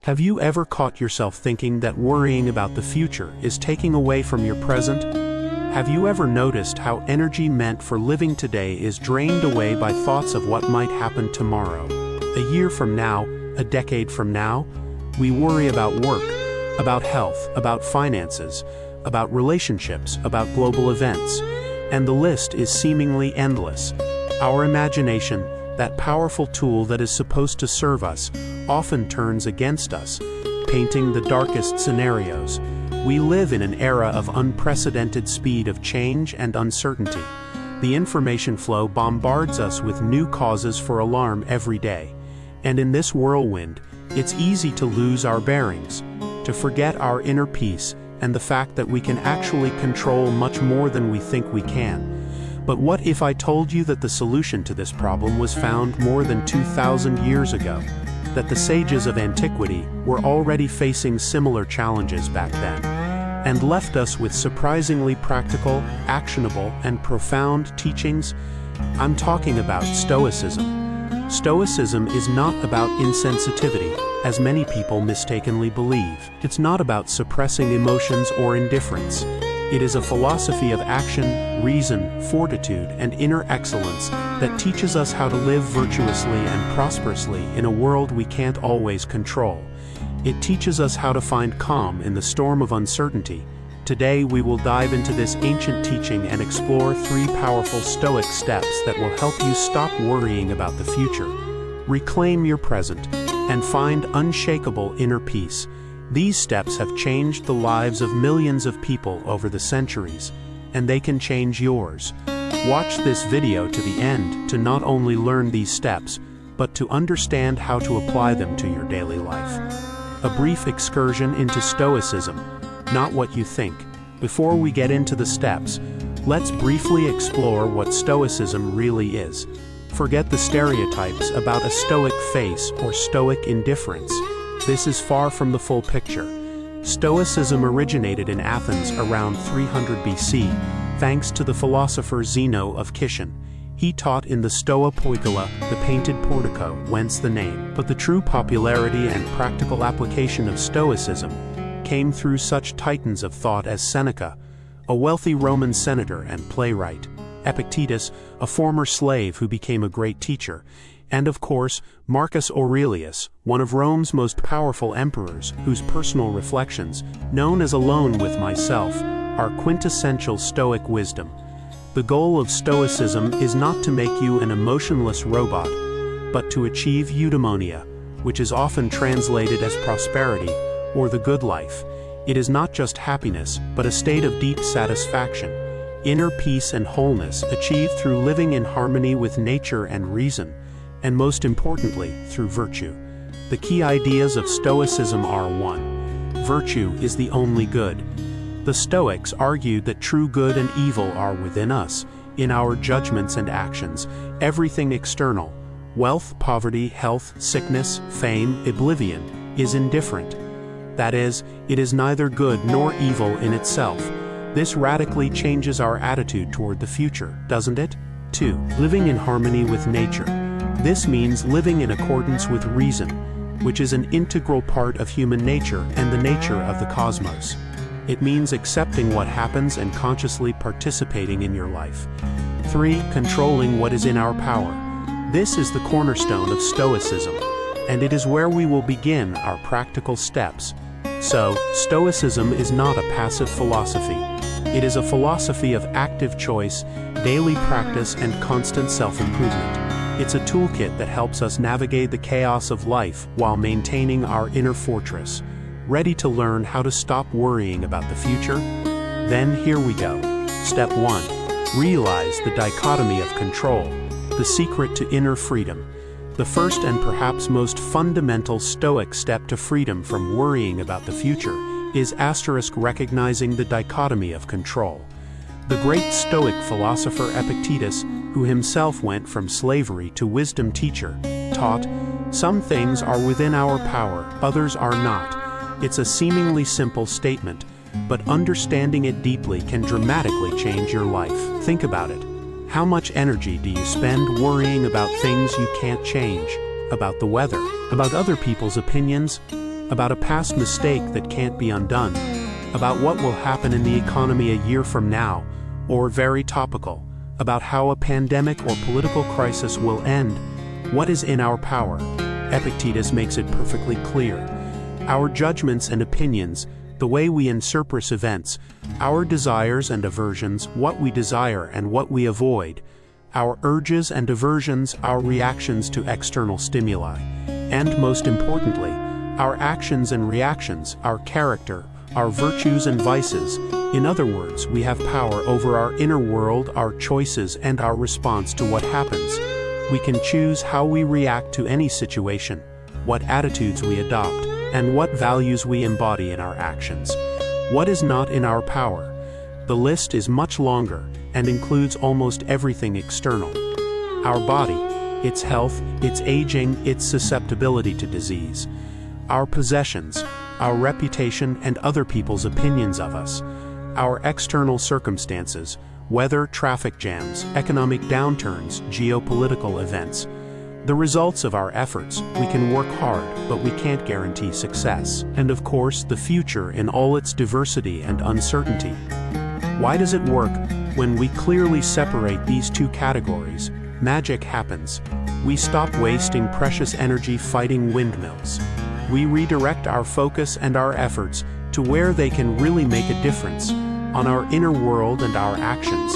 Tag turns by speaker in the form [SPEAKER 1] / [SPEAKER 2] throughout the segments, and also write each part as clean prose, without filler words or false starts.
[SPEAKER 1] Have you ever caught yourself thinking that worrying about the future is taking away from your present? Have you ever noticed how energy meant for living today is drained away by thoughts of what might happen tomorrow? A year from now, a decade from now? We worry about work, about health, about finances, about relationships, about global events, and the list is seemingly endless. Our imagination, that powerful tool that is supposed to serve us, often turns against us, painting the darkest scenarios. We live in an era of unprecedented speed of change and uncertainty. The information flow bombards us with new causes for alarm every day. And in this whirlwind, it's easy to lose our bearings, to forget our inner peace and the fact that we can actually control much more than we think we can. But what if I told you that the solution to this problem was found more than 2,000 years ago? That the sages of antiquity were already facing similar challenges back then, and left us with surprisingly practical, actionable, and profound teachings? I'm talking about Stoicism. Stoicism is not about insensitivity, as many people mistakenly believe. It's not about suppressing emotions or indifference. It is a philosophy of action, reason, fortitude, and inner excellence that teaches us how to live virtuously and prosperously in a world we can't always control. It teaches us how to find calm in the storm of uncertainty. Today we will dive into this ancient teaching and explore 3 powerful Stoic steps that will help you stop worrying about the future, reclaim your present, and find unshakable inner peace. These steps have changed the lives of millions of people over the centuries, and they can change yours. Watch this video to the end to not only learn these steps, but to understand how to apply them to your daily life. A brief excursion into Stoicism, not what you think. Before we get into the steps, let's briefly explore what Stoicism really is. Forget the stereotypes about a stoic face or stoic indifference. This is far from the full picture. Stoicism originated in Athens around 300 BC, thanks to the philosopher Zeno of Kishan. He taught in the Stoa Poikila, the painted portico, whence the name. But the true popularity and practical application of Stoicism came through such titans of thought as Seneca, a wealthy Roman senator and playwright, Epictetus, a former slave who became a great teacher, and of course, Marcus Aurelius, one of Rome's most powerful emperors, whose personal reflections, known as Alone with Myself, are quintessential Stoic wisdom. The goal of Stoicism is not to make you an emotionless robot, but to achieve eudaimonia, which is often translated as prosperity or the good life. It is not just happiness, but a state of deep satisfaction, inner peace and wholeness achieved through living in harmony with nature and reason, and most importantly, through virtue. The key ideas of Stoicism are 1. Virtue is the only good. The Stoics argued that true good and evil are within us, in our judgments and actions, everything external, wealth, poverty, health, sickness, fame, oblivion, is indifferent. That is, it is neither good nor evil in itself. This radically changes our attitude toward the future, doesn't it? 2. Living in harmony with nature. This means living in accordance with reason, which is an integral part of human nature and the nature of the cosmos. It means accepting what happens and consciously participating in your life. 3. Controlling what is in our power. This is the cornerstone of Stoicism, and it is where we will begin our practical steps. So, Stoicism is not a passive philosophy. It is a philosophy of active choice, daily practice, and constant self-improvement. It's a toolkit that helps us navigate the chaos of life while maintaining our inner fortress. Ready to learn how to stop worrying about the future? Then here we go. Step 1. Realize the dichotomy of control, the secret to inner freedom. The first and perhaps most fundamental Stoic step to freedom from worrying about the future is recognizing the dichotomy of control. The great Stoic philosopher Epictetus, who himself went from slavery to wisdom teacher, taught, "Some things are within our power, others are not." It's a seemingly simple statement, but understanding it deeply can dramatically change your life. Think about it. How much energy do you spend worrying about things you can't change? About the weather? About other people's opinions? about a past mistake that can't be undone, about what will happen in the economy a year from now, or very topical, about how a pandemic or political crisis will end. What is in our power? Epictetus makes it perfectly clear. Our judgments and opinions, the way we interpret events, our desires and aversions, what we desire and what we avoid, our urges and aversions, our reactions to external stimuli, and most importantly, our actions and reactions, our character, our virtues and vices. In other words, we have power over our inner world, our choices, and our response to what happens. We can choose how we react to any situation, what attitudes we adopt, and what values we embody in our actions. What is not in our power? The list is much longer and includes almost everything external. Our body, its health, its aging, its susceptibility to disease. Our possessions, our reputation, and other people's opinions of us. Our external circumstances, weather, traffic jams, economic downturns, geopolitical events. The results of our efforts. We can work hard, but we can't guarantee success. And of course, the future in all its diversity and uncertainty. Why does it work? When we clearly separate these two categories, magic happens. We stop wasting precious energy fighting windmills. We redirect our focus and our efforts to where they can really make a difference, on our inner world and our actions.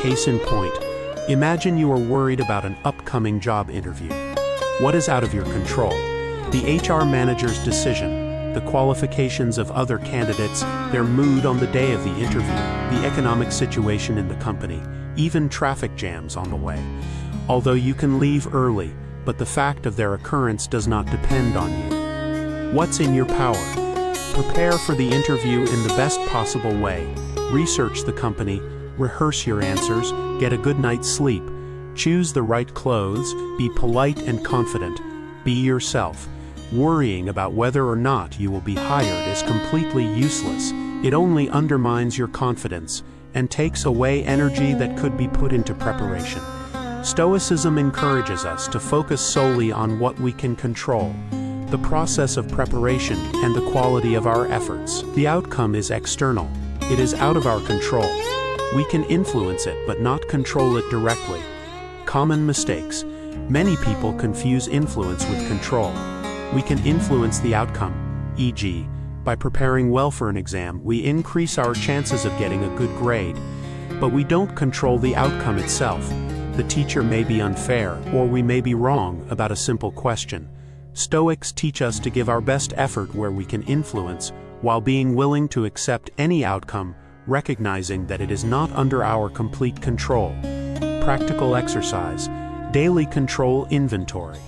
[SPEAKER 1] Case in point, imagine you are worried about an upcoming job interview. What is out of your control? The HR manager's decision, the qualifications of other candidates, their mood on the day of the interview, the economic situation in the company, even traffic jams on the way. Although you can leave early, but the fact of their occurrence does not depend on you. What's in your power? Prepare for the interview in the best possible way. Research the company, rehearse your answers, get a good night's sleep, choose the right clothes, be polite and confident, be yourself. Worrying about whether or not you will be hired is completely useless. It only undermines your confidence and takes away energy that could be put into preparation. Stoicism encourages us to focus solely on what we can control, the process of preparation and the quality of our efforts. The outcome is external. It is out of our control. We can influence it but not control it directly. Common mistakes. Many people confuse influence with control. We can influence the outcome, e.g., by preparing well for an exam, we increase our chances of getting a good grade. But we don't control the outcome itself. The teacher may be unfair, or we may be wrong about a simple question. Stoics teach us to give our best effort where we can influence, while being willing to accept any outcome, recognizing that it is not under our complete control. Practical exercise. Daily control inventory.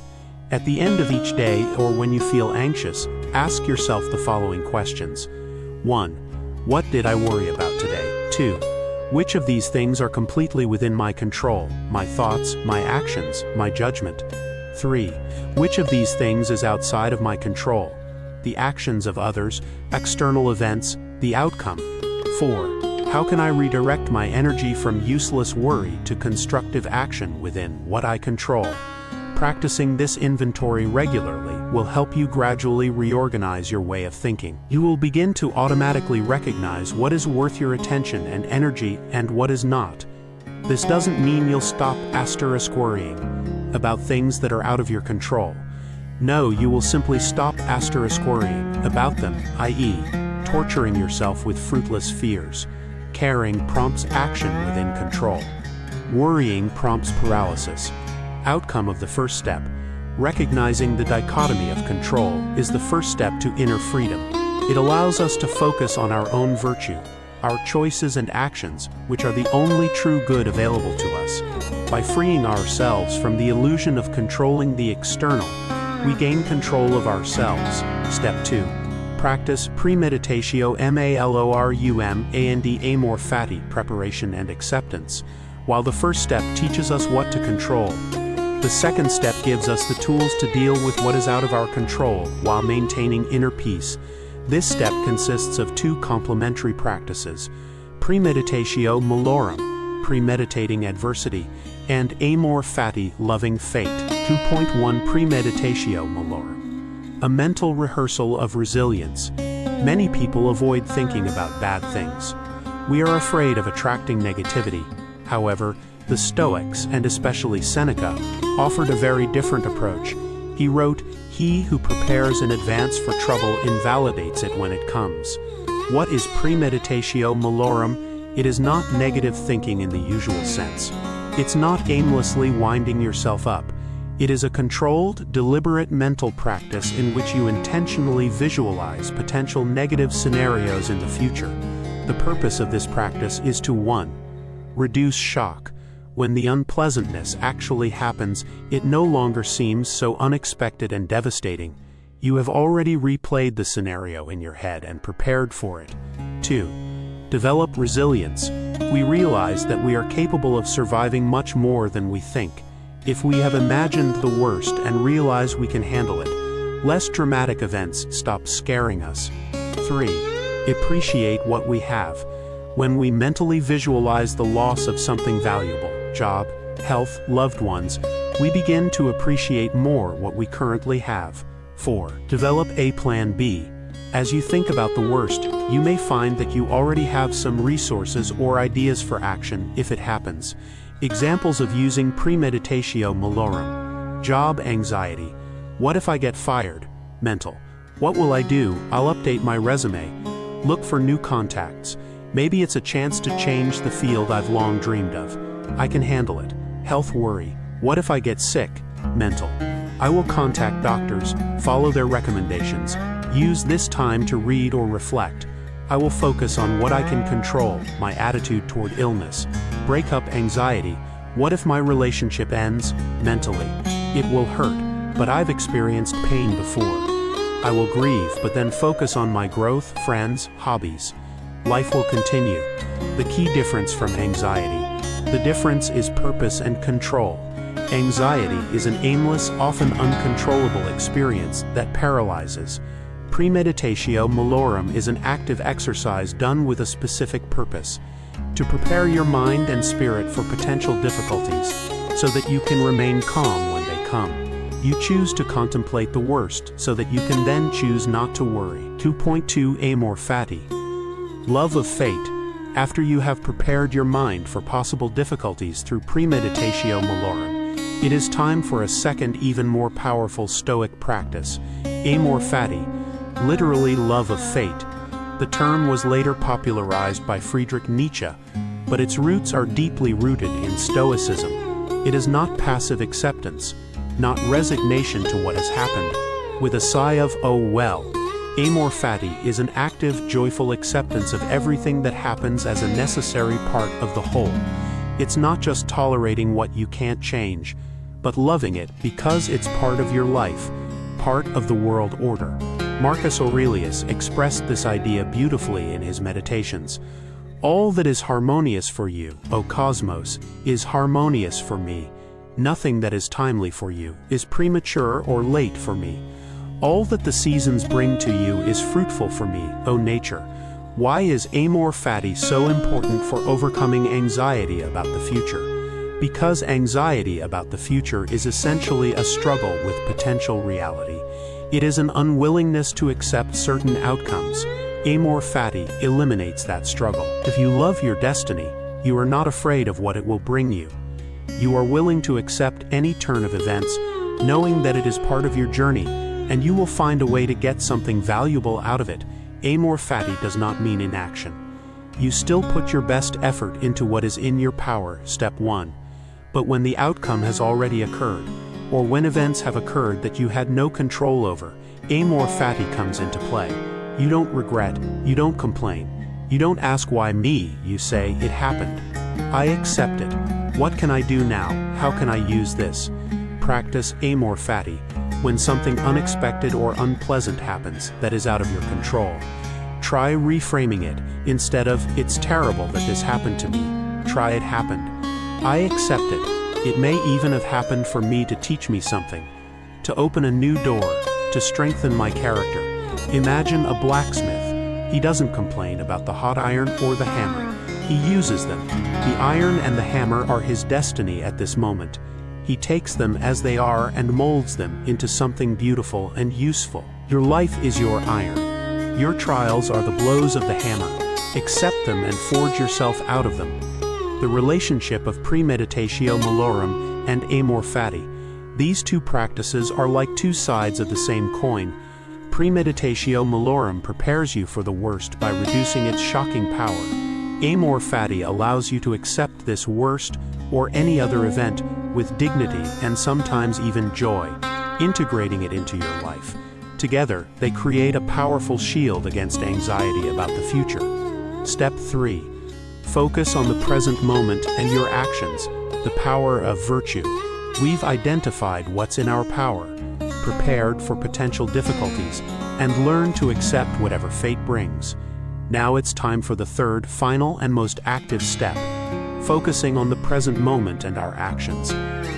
[SPEAKER 1] At the end of each day, or when you feel anxious, ask yourself the following questions. 1. What did I worry about today? 2. Which of these things are completely within my control, my thoughts, my actions, my judgment? 3. Which of these things is outside of my control? The actions of others, external events, the outcome. 4. How can I redirect my energy from useless worry to constructive action within what I control? Practicing this inventory regularly will help you gradually reorganize your way of thinking. You will begin to automatically recognize what is worth your attention and energy and what is not. This doesn't mean you'll stop worrying about things that are out of your control. No, you will simply stop worrying about them, i.e., torturing yourself with fruitless fears. Caring prompts action within control. Worrying prompts paralysis. Outcome of the first step. Recognizing the dichotomy of control is the first step to inner freedom. It allows us to focus on our own virtue, our choices and actions, which are the only true good available to us. By freeing ourselves from the illusion of controlling the external, we gain control of ourselves. Step 2. Practice Premeditatio Malorum and Amor Fati, preparation and acceptance. While the first step teaches us what to control, the second step gives us the tools to deal with what is out of our control while maintaining inner peace. This step consists of two complementary practices: Premeditatio Malorum, premeditating adversity, and Amor Fati, loving fate. 2.1 Premeditatio Malorum. A mental rehearsal of resilience. Many people avoid thinking about bad things. We are afraid of attracting negativity. However, the Stoics, and especially Seneca, offered a very different approach. He wrote, "He who prepares in advance for trouble invalidates it when it comes." What is Premeditatio Malorum? It is not negative thinking in the usual sense. It's not aimlessly winding yourself up. It is a controlled, deliberate mental practice in which you intentionally visualize potential negative scenarios in the future. The purpose of this practice is to 1. Reduce shock. When the unpleasantness actually happens, it no longer seems so unexpected and devastating. You have already replayed the scenario in your head and prepared for it. 2. Develop resilience. We realize that we are capable of surviving much more than we think. If we have imagined the worst and realize we can handle it, less dramatic events stop scaring us. 3. Appreciate what we have. When we mentally visualize the loss of something valuable, job, health, loved ones, we begin to appreciate more what we currently have. 4. Develop a plan B. As you think about the worst, you may find that you already have some resources or ideas for action if it happens. Examples of using Premeditatio Malorum. Job anxiety. What if I get fired? Mental. What will I do? I'll update my resume. Look for new contacts. Maybe it's a chance to change the field I've long dreamed of. I can handle it. Health worry. What if I get sick? Mental. I will contact doctors, follow their recommendations, use this time to read or reflect. I will focus on what I can control, my attitude toward illness. Break up anxiety. What if my relationship ends? Mentally. It will hurt, but I've experienced pain before. I will grieve, but then focus on my growth, friends, hobbies. Life will continue. The key difference from anxiety. The difference is purpose and control. Anxiety is an aimless, often uncontrollable experience that paralyzes. Premeditatio Malorum is an active exercise done with a specific purpose, to prepare your mind and spirit for potential difficulties, so that you can remain calm when they come. You choose to contemplate the worst, so that you can then choose not to worry. 2.2 Amor Fati. Love of fate. After you have prepared your mind for possible difficulties through Premeditatio Malorum, it is time for a second, even more powerful Stoic practice, Amor Fati, literally love of fate. The term was later popularized by Friedrich Nietzsche, but its roots are deeply rooted in Stoicism. It is not passive acceptance, not resignation to what has happened, with a sigh of, "Oh well." Amor Fati is an active, joyful acceptance of everything that happens as a necessary part of the whole. It's not just tolerating what you can't change, but loving it because it's part of your life, part of the world order. Marcus Aurelius expressed this idea beautifully in his Meditations. All that is harmonious for you, O cosmos, is harmonious for me. Nothing that is timely for you is premature or late for me. All that the seasons bring to you is fruitful for me, O nature. Why is Amor Fati so important for overcoming anxiety about the future? Because anxiety about the future is essentially a struggle with potential reality. It is an unwillingness to accept certain outcomes. Amor Fati eliminates that struggle. If you love your destiny, you are not afraid of what it will bring you. You are willing to accept any turn of events, knowing that it is part of your journey, and you will find a way to get something valuable out of it. Amor Fati does not mean inaction. You still put your best effort into what is in your power, step 1. But when the outcome has already occurred, or when events have occurred that you had no control over, Amor Fati comes into play. You don't regret, you don't complain, you don't ask why me, you say, it happened. I accept it. What can I do now? How can I use this? Practice Amor Fati when something unexpected or unpleasant happens that is out of your control. Try reframing it. Instead of, "It's terrible that this happened to me," try, "It happened. I accept it. It may even have happened for me to teach me something, to open a new door, to strengthen my character." Imagine a blacksmith. He doesn't complain about the hot iron or the hammer. He uses them. The iron and the hammer are his destiny at this moment. He takes them as they are and molds them into something beautiful and useful. Your life is your iron. Your trials are the blows of the hammer. Accept them and forge yourself out of them. The relationship of Premeditatio Malorum and Amor Fati. These two practices are like two sides of the same coin. Premeditatio Malorum prepares you for the worst by reducing its shocking power. Amor Fati allows you to accept this worst or any other event with dignity and sometimes even joy, integrating it into your life. Together, they create a powerful shield against anxiety about the future. Step 3. Focus on the present moment and your actions, the power of virtue. We've identified what's in our power, prepared for potential difficulties, and learned to accept whatever fate brings. Now it's time for the third, final, and most active step, focusing on the present moment and our actions.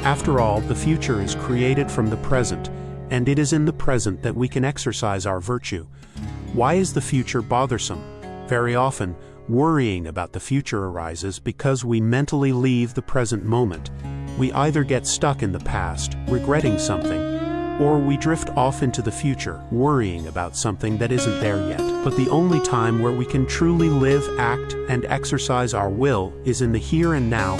[SPEAKER 1] After all, the future is created from the present, and it is in the present that we can exercise our virtue. Why is the future bothersome? Very often, worrying about the future arises because we mentally leave the present moment. We either get stuck in the past, regretting something, or we drift off into the future, worrying about something that isn't there yet. But the only time where we can truly live, act, and exercise our will is in the here and now.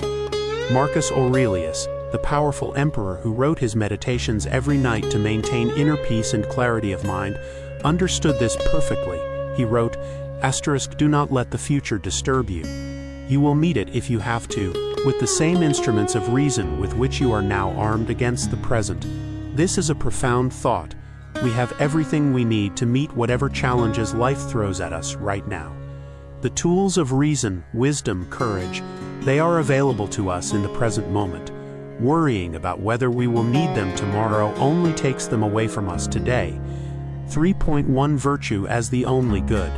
[SPEAKER 1] Marcus Aurelius, the powerful emperor who wrote his meditations every night to maintain inner peace and clarity of mind, understood this perfectly. He wrote, "Do not let the future disturb you. You will meet it if you have to, with the same instruments of reason with which you are now armed against the present." This is a profound thought. We have everything we need to meet whatever challenges life throws at us right now. The tools of reason, wisdom, courage, they are available to us in the present moment. Worrying about whether we will need them tomorrow only takes them away from us today. 3.1 Virtue as the only good.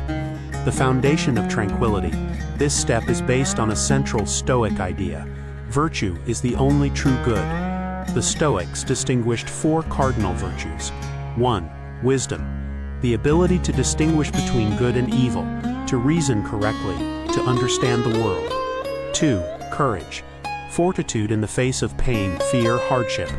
[SPEAKER 1] The foundation of tranquility. This step is based on a central Stoic idea. Virtue is the only true good. The Stoics distinguished 4 cardinal virtues. 1. Wisdom. The ability to distinguish between good and evil, to reason correctly, to understand the world. 2. Courage. Fortitude in the face of pain, fear, hardship.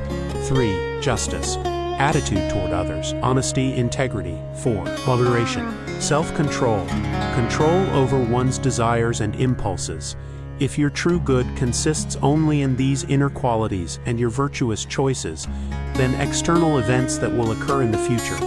[SPEAKER 1] 3. Justice. Attitude toward others, honesty, integrity. 4. Moderation. Self-control. Control over one's desires and impulses. If your true good consists only in these inner qualities and your virtuous choices, then external events that will occur in the future,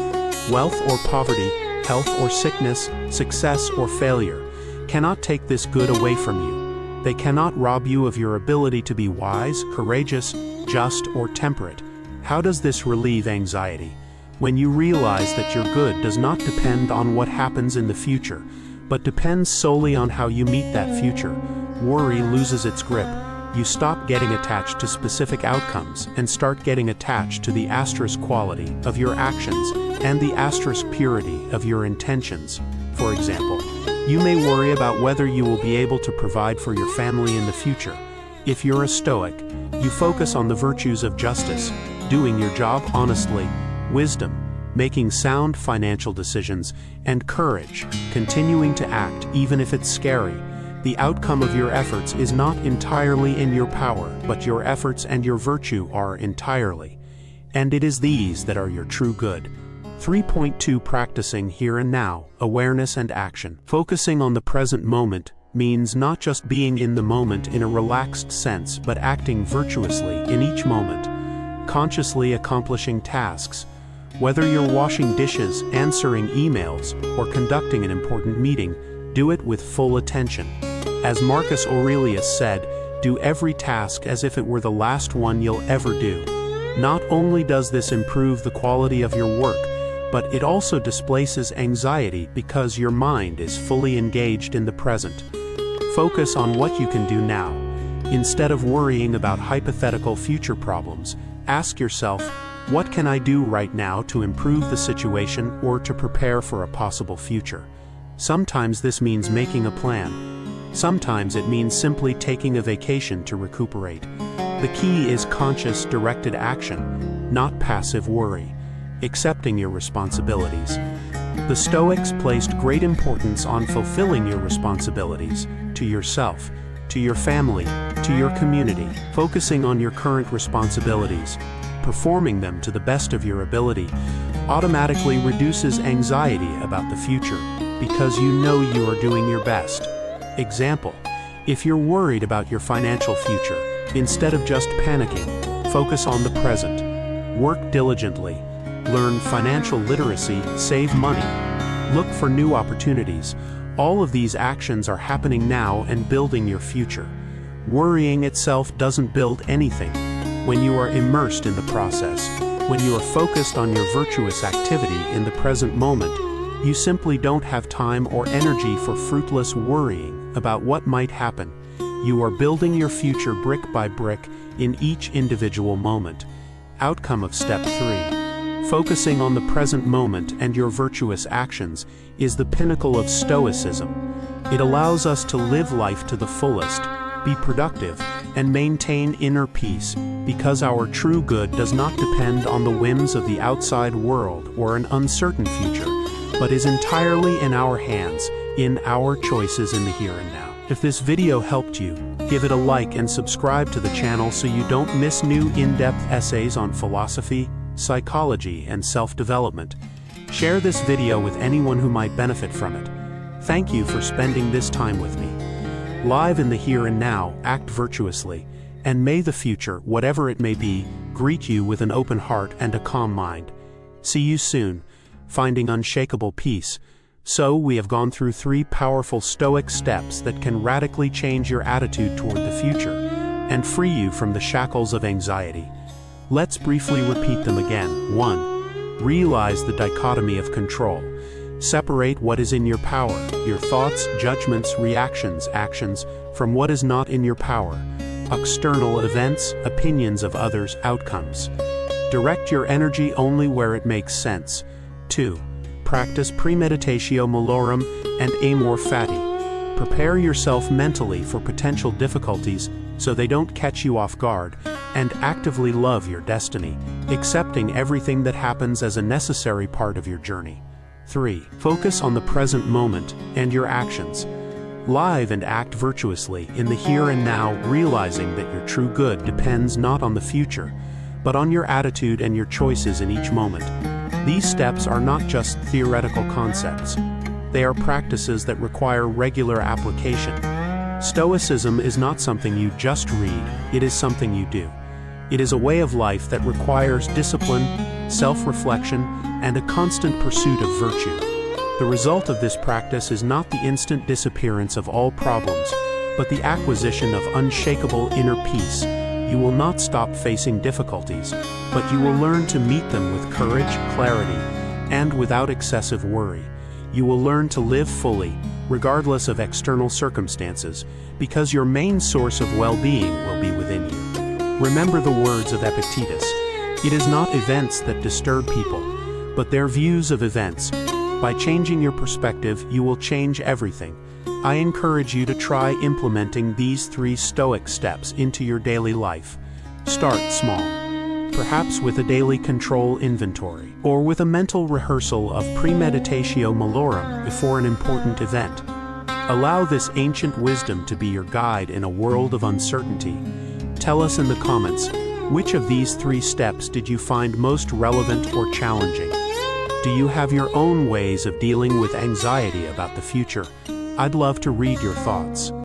[SPEAKER 1] wealth or poverty, health or sickness, success or failure, cannot take this good away from you. They cannot rob you of your ability to be wise, courageous, just, or temperate. How does this relieve anxiety? When you realize that your good does not depend on what happens in the future, but depends solely on how you meet that future, worry loses its grip. You stop getting attached to specific outcomes and start getting attached to the asterisk quality of your actions and the asterisk purity of your intentions. For example, you may worry about whether you will be able to provide for your family in the future. If you're a Stoic, you focus on the virtues of justice, doing your job honestly, wisdom, making sound financial decisions, and courage, continuing to act even if it's scary. The outcome of your efforts is not entirely in your power, but your efforts and your virtue are entirely. And it is these that are your true good. 3.2 Practicing here and now, awareness and action. Focusing on the present moment means not just being in the moment in a relaxed sense, but acting virtuously in each moment, consciously accomplishing tasks. Whether you're washing dishes, answering emails, or conducting an important meeting, do it with full attention. As Marcus Aurelius said, do every task as if it were the last one you'll ever do. Not only does this improve the quality of your work, but it also displaces anxiety because your mind is fully engaged in the present. Focus on what you can do now. Instead of worrying about hypothetical future problems, ask yourself, what can I do right now to improve the situation or to prepare for a possible future? Sometimes this means making a plan. Sometimes it means simply taking a vacation to recuperate. The key is conscious, directed action, not passive worry, accepting your responsibilities. The Stoics placed great importance on fulfilling your responsibilities to yourself. to your family, to your community. Focusing on your current responsibilities, performing them to the best of your ability, automatically reduces anxiety about the future because you know you are doing your best. Example: if you're worried about your financial future, instead of just panicking, focus on the present. Work diligently, learn financial literacy, save money, look for new opportunities. All of these actions are happening now and building your future. Worrying itself doesn't build anything. When you are immersed in the process, when you are focused on your virtuous activity in the present moment, you simply don't have time or energy for fruitless worrying about what might happen. You are building your future brick by brick in each individual moment. Outcome of Step 3. Focusing on the present moment and your virtuous actions is the pinnacle of Stoicism. It allows us to live life to the fullest, be productive, and maintain inner peace, because our true good does not depend on the whims of the outside world or an uncertain future, but is entirely in our hands, in our choices in the here and now. If this video helped you, give it a like and subscribe to the channel so you don't miss new in-depth essays on philosophy, psychology, and self-development. Share this video with anyone who might benefit from it. Thank you for spending this time with me. Live in the here and now, act virtuously, and may the future, whatever it may be, greet you with an open heart and a calm mind. See you soon, finding unshakable peace. So, we have gone through 3 powerful Stoic steps that can radically change your attitude toward the future and free you from the shackles of anxiety. Let's briefly repeat them again. 1. Realize the dichotomy of control. Separate what is in your power, your thoughts, judgments, reactions, actions, from what is not in your power, external events, opinions of others, outcomes. Direct your energy only where it makes sense. 2. Practice Premeditatio Malorum and Amor Fati. Prepare yourself mentally for potential difficulties so they don't catch you off guard, and actively love your destiny, accepting everything that happens as a necessary part of your journey. 3. Focus on the present moment and your actions. Live and act virtuously in the here and now, realizing that your true good depends not on the future, but on your attitude and your choices in each moment. These steps are not just theoretical concepts. They are practices that require regular application. Stoicism is not something you just read, it is something you do. It is a way of life that requires discipline, self-reflection, and a constant pursuit of virtue. The result of this practice is not the instant disappearance of all problems, but the acquisition of unshakable inner peace. You will not stop facing difficulties, but you will learn to meet them with courage, clarity, and without excessive worry. You will learn to live fully, regardless of external circumstances, because your main source of well-being will be within you. Remember the words of Epictetus: "It is not events that disturb people, but their views of events." By changing your perspective, you will change everything. I encourage you to try implementing these 3 Stoic steps into your daily life. Start small, perhaps with a daily control inventory, or with a mental rehearsal of Premeditatio Malorum before an important event. Allow this ancient wisdom to be your guide in a world of uncertainty. Tell us in the comments, which of these 3 steps did you find most relevant or challenging? Do you have your own ways of dealing with anxiety about the future? I'd love to read your thoughts.